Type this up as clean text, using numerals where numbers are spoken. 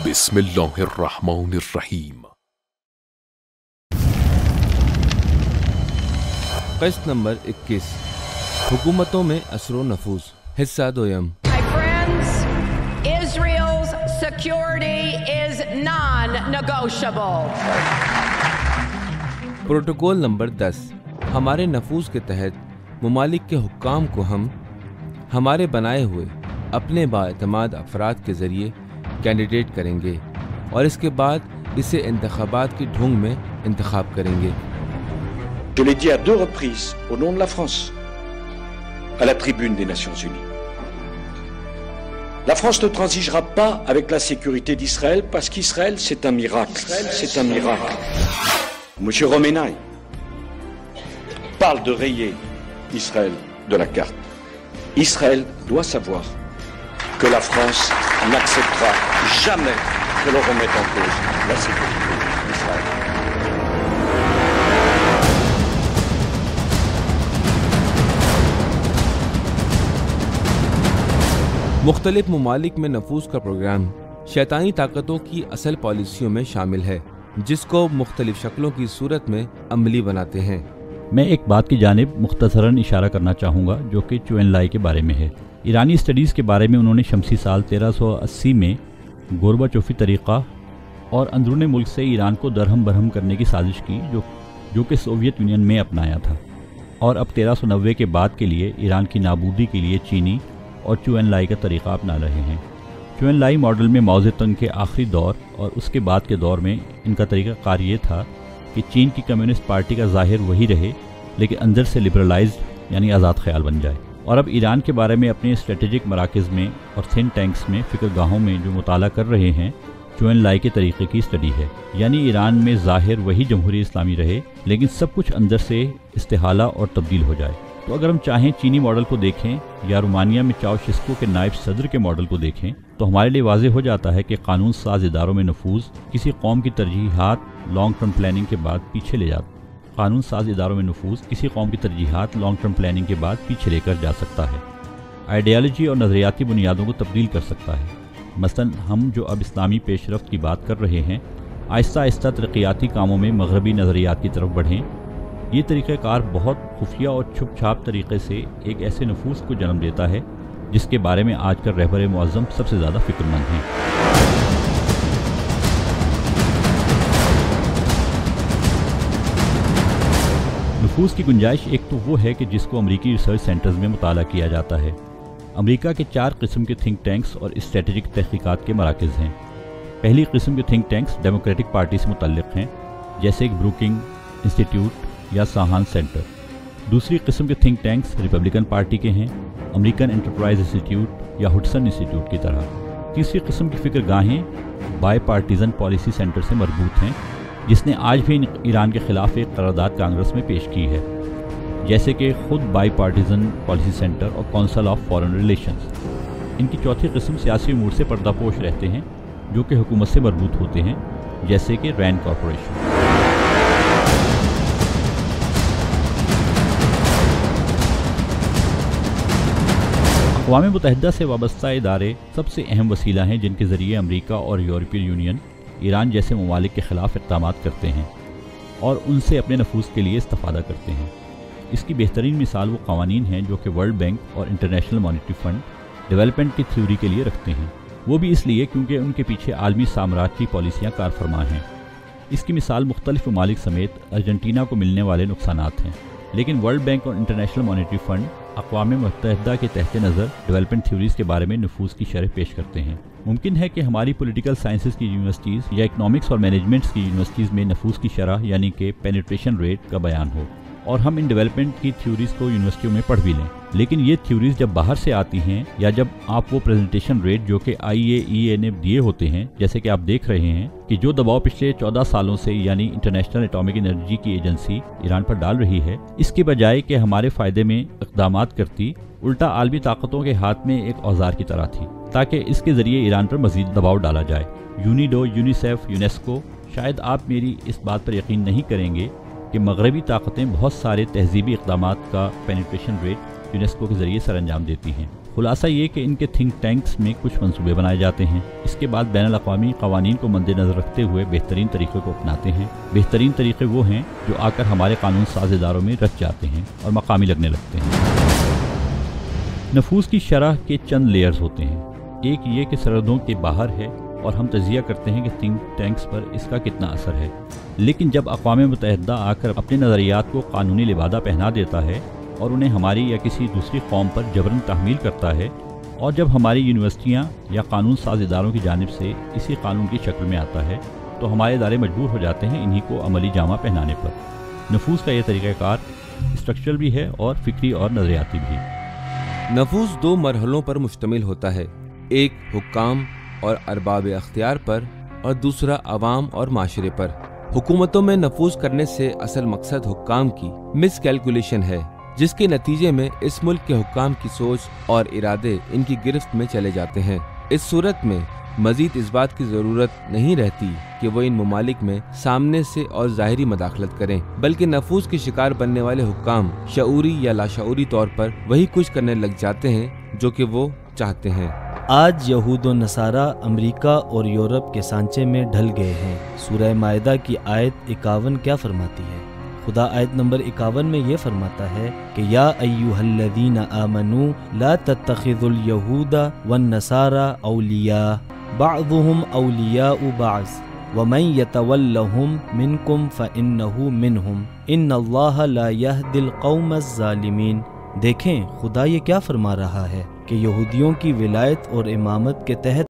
بسم اللہ الرحمن الرحیم۔ قسط نمبر 21، حکومتوں میں اثر و نفوذ، حصہ دویم۔ My friends, Israel's security is non-negotiable. Protocol number 10، ہمارے نفوذ کے تحت ممالک کے حکام کو ہم ہمارے بنائے ہوئے اپنے بااعتماد افراد کے ذریعے کینڈیڈیٹ کریں گے اور اس کے بعد اسے انتخابات کی ڈھونگ میں انتخاب کریں گے۔ Je l'ai dit à 2 reprises au nom de la France, à la tribune des Nations Unies. La France ne transigera pas avec la sécurité d'Israël parce qu'Israël, c'est un miracle. Israël, c'est un miracle. Monsieur Romenaï parle de rayer Israël de la carte. Israël doit savoir que la France n'acceptera jamais que l'on remette en cause la sécurité d'Israël. مختلف ممالک میں نفوذ کا programme شیطانی طاقتوں کی اصل پالیسیوں میں شامل ہے، جس کو مختلف شکلوں کی صورت میں عملی بناتے ہیں۔ میں ایک بات کی جانب مختصراً اشارہ کرنا چاہوں گا جو کہ چو این لائی کے بارے میں ہے۔ ایرانی اسٹڈیز کے بارے میں انہوں نے شمسی سال 1380 میں گورباچوفی طریقہ اور اندرون ملک سے ایران کو درہم برہم کرنے کی سازش کی جو کہ سوویت یونین میں اپنایا تھا، اور اب 1390 کے بعد کے لیے ایران کی نابودی کے لیے چینی اور چو این لائی کا طریقہ اپنا رہے ہیں۔ چو این لائی ماڈل میں ماؤ زے تونگ کے آخری دور اور اس کے بعد کے دور میں ان کا طریقہ کار یہ تھا کہ چین کی کمیونسٹ پارٹی کا ظاہر وہی رہے لیکن اندر سے لبرلائزڈ یعنی آزاد خیال بن جائے۔ اور اب ایران کے بارے میں اپنے اسٹریٹجک مراکز میں اور تھنک ٹینکس میں فکر گاہوں میں جو مطالعہ کر رہے ہیں چو این لائی کے طریقے کی اسٹڈی ہے، یعنی ایران میں ظاہر وہی جمہوری اسلامی رہے لیکن سب کچھ اندر سے استحالہ اور تبدیل ہو جائے۔ تو اگر ہم چاہیں چینی ماڈل کو دیکھیں یا رومانیہ میں چاؤشسکو کے نائب صدر کے ماڈل کو دیکھیں تو ہمارے لیے واضح ہو جاتا ہے کہ قانون ساز اداروں میں نفوذ کسی قوم کی ترجیحات لانگ ٹرم پلاننگ کے بعد پیچھے کے بعد پیچھے لے کر جا سکتا ہے، آئیڈیالوجی اور نظریاتی بنیادوں کو تبدیل کر سکتا ہے۔ مثلا ہم جو اب اسلامی پیش رفت کی بات کر رہے ہیں، آہستہ آہستہ ترقیاتی کاموں میں مغربی نظریات کی طرف بڑھیں، یہ طریقہ کار بہت خفیہ اور چھپ چھاپ طریقے سے ایک ایسے نفوذ کو جنم دیتا ہے جس کے بارے میں آج کل رہبر معظم سب سے زیادہ فکر مند ہیں۔ نفوذ کی گنجائش ایک تو وہ ہے کہ جس کو امریکی ریسرچ سینٹرز میں مطالعہ کیا جاتا ہے۔ امریکہ کے 4 قسم کے تھنک ٹینکس اور اسٹریٹجک تحقیقات کے مراکز ہیں۔ پہلی قسم کے تھنک ٹینکس ڈیموکریٹک پارٹی سے متعلق ہیں، جیسے کہ بروکنگ انسٹیٹیوٹ یا ساہان سینٹر۔ دوسری قسم کے تھنک ٹینکس ریپبلکن پارٹی کے ہیں، امریکن انٹرپرائز انسٹیٹیوٹ یا ہڈسن انسٹیٹیوٹ کی طرح۔ تیسری قسم کی فکر گاہیں بائی پارٹیزن پالیسی سینٹر سے مربوط ہیں، جس نے آج بھی ایران کے خلاف ایک قرارداد کانگریس میں پیش کی ہے، جیسے کہ خود بائی پارٹیزن پالیسی سینٹر اور کونسل آف فارن ریلیشنز۔ ان کی چوتھی قسم سیاسی امور سے پردہ پوش رہتے ہیں جو کہ حکومت سے مربوط ہوتے ہیں، جیسے کہ رینڈ کارپوریشن۔ اقوام متحدہ سے وابستہ ادارے سب سے اہم وسیلہ ہیں جن کے ذریعے امریکہ اور یورپی یونین ایران جیسے ممالک کے خلاف اقدامات کرتے ہیں اور ان سے اپنے نفوذ کے لیے استفادہ کرتے ہیں۔ اس کی بہترین مثال وہ قوانین ہیں جو کہ ورلڈ بینک اور انٹرنیشنل مانیٹری فنڈ ڈیولپمنٹ کی تھیوری کے لیے رکھتے ہیں، وہ بھی اس لیے کیونکہ ان کے پیچھے عالمی سامراج کی پالیسیاں کار فرما ہیں۔ اس کی مثال مختلف ممالک سمیت ارجنٹینا کو ملنے والے نقصانات ہیں، لیکن ورلڈ بینک اور انٹرنیشنل مانیٹری فنڈ اقوام متحدہ کے تحت نظر ڈیولپمنٹ تھیوریز کے بارے میں نفوذ کی شرح پیش کرتے ہیں۔ ممکن ہے کہ ہماری پولیٹیکل سائنسز کی یونیورسٹیز یا اکنامکس اور مینجمنٹس کی یونیورسٹیز میں نفوذ کی شرح یعنی کہ پینیٹریشن ریٹ کا بیان ہو اور ہم ان ڈیولپمنٹ کی تھیوریز کو یونیورسٹیوں میں پڑھ بھی لیں، لیکن یہ تھیوریز جب باہر سے آتی ہیں یا جب آپ وہ پریزنٹیشن ریٹ جو کہ IAEA نے دیے ہوتے ہیں، جیسے کہ آپ دیکھ رہے ہیں کہ جو دباؤ پچھلے 14 سالوں سے یعنی انٹرنیشنل ایٹامک انرجی کی ایجنسی ایران پر ڈال رہی ہے، اس کے بجائے کہ ہمارے فائدے میں اقدامات کرتی، الٹا عالمی طاقتوں کے ہاتھ میں ایک اوزار کی طرح تھی تاکہ اس کے ذریعے ایران پر مزید دباؤ ڈالا جائے۔ یونیڈو، یونیسیف، یونیسکو، شاید آپ میری اس بات پر یقین نہیں کریں گے کہ مغربی طاقتیں بہت سارے تہذیبی اقدامات کا پینیٹریشن ریٹ یونیسکو کے ذریعے سر انجام دیتی ہیں۔ خلاصہ یہ کہ ان کے تھنک ٹینکس میں کچھ منصوبے بنائے جاتے ہیں، اس کے بعد بین الاقوامی قوانین کو مد نظر رکھتے ہوئے بہترین طریقے کو اپناتے ہیں۔ بہترین طریقے وہ ہیں جو آ کر ہمارے قانون ساز اداروں میں رچ جاتے ہیں اور مقامی لگنے لگتے ہیں۔ نفوذ کی شرح کے چند لیئرز ہوتے ہیں۔ ایک یہ کہ سرحدوں کے باہر ہے اور ہم تجزیہ کرتے ہیں کہ تھنک ٹینکس پر اس کا کتنا اثر ہے، لیکن جب اقوام متحدہ آ کر اپنے نظریات کو قانونی لبادہ پہنا دیتا ہے اور انہیں ہماری یا کسی دوسری قوم پر جبراً تحمیل کرتا ہے، اور جب ہماری یونیورسٹیاں یا قانون ساز اداروں کی جانب سے اسی قانون کی شکل میں آتا ہے، تو ہمارے ادارے مجبور ہو جاتے ہیں انہی کو عملی جامہ پہنانے پر۔ نفوذ کا یہ طریقہ کار اسٹرکچرل بھی ہے اور فکری اور نظریاتی بھی۔ نفوذ دو مرحلوں پر مشتمل ہوتا ہے، ایک حکام اور ارباب اختیار پر اور دوسرا عوام اور معاشرے پر۔ حکومتوں میں نفوذ کرنے سے اصل مقصد حکام کی مس کیلکولیشن ہے، جس کے نتیجے میں اس ملک کے حکام کی سوچ اور ارادے ان کی گرفت میں چلے جاتے ہیں۔ اس صورت میں مزید اس بات کی ضرورت نہیں رہتی کہ وہ ان ممالک میں سامنے سے اور ظاہری مداخلت کریں، بلکہ نفوذ کے شکار بننے والے حکام شعوری یا لاشعوری طور پر وہی کچھ کرنے لگ جاتے ہیں جو کہ وہ چاہتے ہیں۔ آج یہود و نصارہ امریکہ اور یورپ کے سانچے میں ڈھل گئے ہیں۔ سورہ مائدہ کی آیت 51 کیا فرماتی ہے؟ خدا آیت نمبر 51 میں یہ فرماتا ہے کہ یا ایھا الذین آمنوا لا تتخذوا اليہود والنصارى اولیاء بعضهم اولیاء بعض ومن یتولہم منکم فانہ منہم ان اللہ لا یہدی القوم الظالمین۔ دیکھیں خدا یہ کیا فرما رہا ہے کہ یہودیوں کی ولایت اور امامت کے تحت